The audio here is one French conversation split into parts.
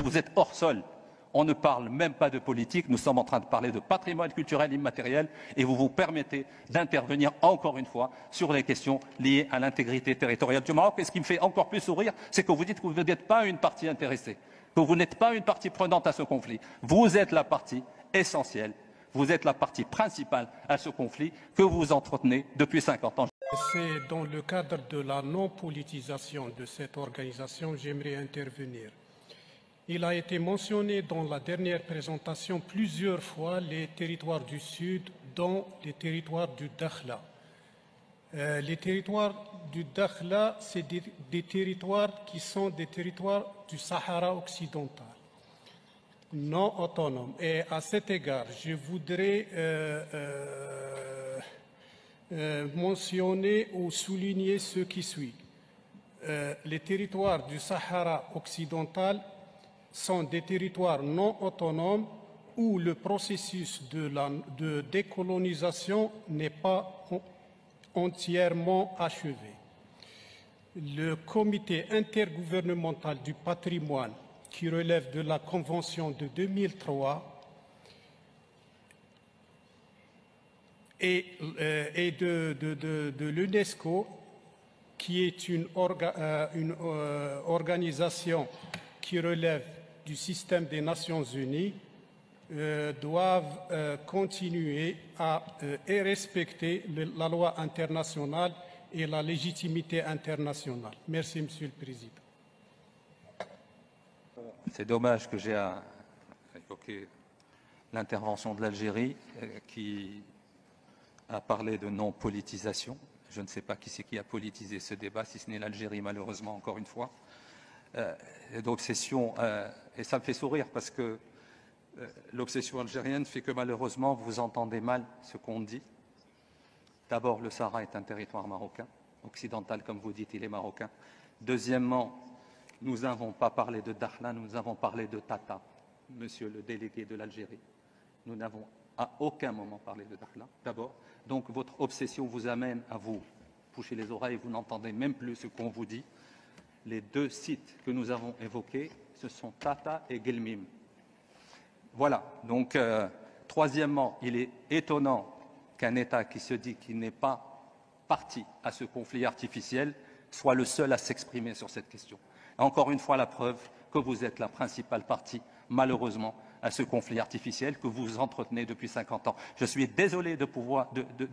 vous êtes hors sol. On ne parle même pas de politique, nous sommes en train de parler de patrimoine culturel immatériel et vous vous permettez d'intervenir encore une fois sur les questions liées à l'intégrité territoriale du Maroc. Et ce qui me fait encore plus sourire, c'est que vous dites que vous n'êtes pas une partie intéressée, que vous n'êtes pas une partie prenante à ce conflit. Vous êtes la partie essentielle, vous êtes la partie principale à ce conflit que vous entretenez depuis 50 ans. C'est dans le cadre de la non-politisation de cette organisation que j'aimerais intervenir. Il a été mentionné dans la dernière présentation plusieurs fois les territoires du Sud, dont les territoires du Dakhla. Les territoires du Dakhla, c'est des territoires qui sont des territoires du Sahara occidental, non autonomes. Et à cet égard, je voudrais mentionner ou souligner ce qui suit. Les territoires du Sahara occidental sont des territoires non autonomes où le processus de décolonisation n'est pas entièrement achevé. Le comité intergouvernemental du patrimoine, qui relève de la Convention de 2003 et de l'UNESCO, qui est une organisation qui relève du système des Nations Unies, doivent continuer à respecter la loi internationale et la légitimité internationale. Merci, Monsieur le Président. C'est dommage que j'ai à évoquer l'intervention de l'Algérie qui a parlé de non-politisation. Je ne sais pas qui c'est qui a politisé ce débat, si ce n'est l'Algérie, malheureusement, encore une fois. D'obsession, et ça me fait sourire parce que l'obsession algérienne fait que malheureusement vous entendez mal ce qu'on dit. D'abord, le Sahara est un territoire marocain, occidental comme vous dites, il est marocain. Deuxièmement, nous n'avons pas parlé de Dakhla, nous avons parlé de Tata, monsieur le délégué de l'Algérie. Nous n'avons à aucun moment parlé de Dakhla, d'abord. Donc votre obsession vous amène à vous boucher les oreilles, vous n'entendez même plus ce qu'on vous dit. Les deux sites que nous avons évoqués, ce sont Tata et Guelmim. Voilà. Donc, troisièmement, il est étonnant qu'un État qui se dit qu'il n'est pas parti à ce conflit artificiel soit le seul à s'exprimer sur cette question. Encore une fois, la preuve que vous êtes la principale partie, malheureusement, à ce conflit artificiel que vous entretenez depuis 50 ans. Je suis désolé de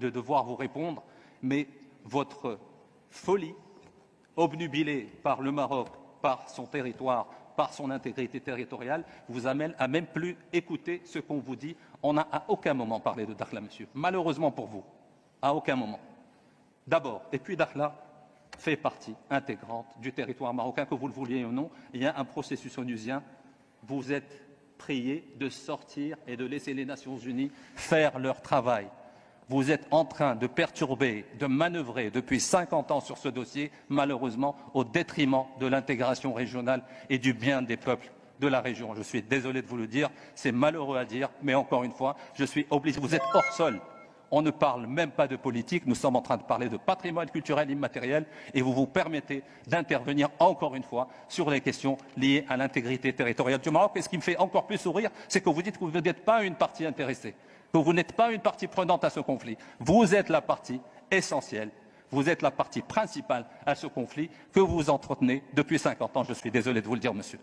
devoir vous répondre, mais votre folie, obnubilé par le Maroc, par son territoire, par son intégrité territoriale, vous amène à même plus écouter ce qu'on vous dit. On n'a à aucun moment parlé de Dakhla, monsieur. Malheureusement pour vous, à aucun moment. D'abord, et puis Dakhla fait partie intégrante du territoire marocain, que vous le vouliez ou non. Il y a un processus onusien. Vous êtes prié de sortir et de laisser les Nations Unies faire leur travail. Vous êtes en train de perturber, de manœuvrer depuis 50 ans sur ce dossier, malheureusement, au détriment de l'intégration régionale et du bien des peuples de la région. Je suis désolé de vous le dire, c'est malheureux à dire, mais encore une fois, je suis obligé. Vous êtes hors sol. On ne parle même pas de politique, nous sommes en train de parler de patrimoine culturel immatériel et vous vous permettez d'intervenir encore une fois sur les questions liées à l'intégrité territoriale du Maroc. Et ce qui me fait encore plus sourire, c'est que vous dites que vous n'êtes pas une partie intéressée, que vous n'êtes pas une partie prenante à ce conflit. Vous êtes la partie essentielle, vous êtes la partie principale à ce conflit que vous entretenez depuis 50 ans. Je suis désolé de vous le dire, monsieur.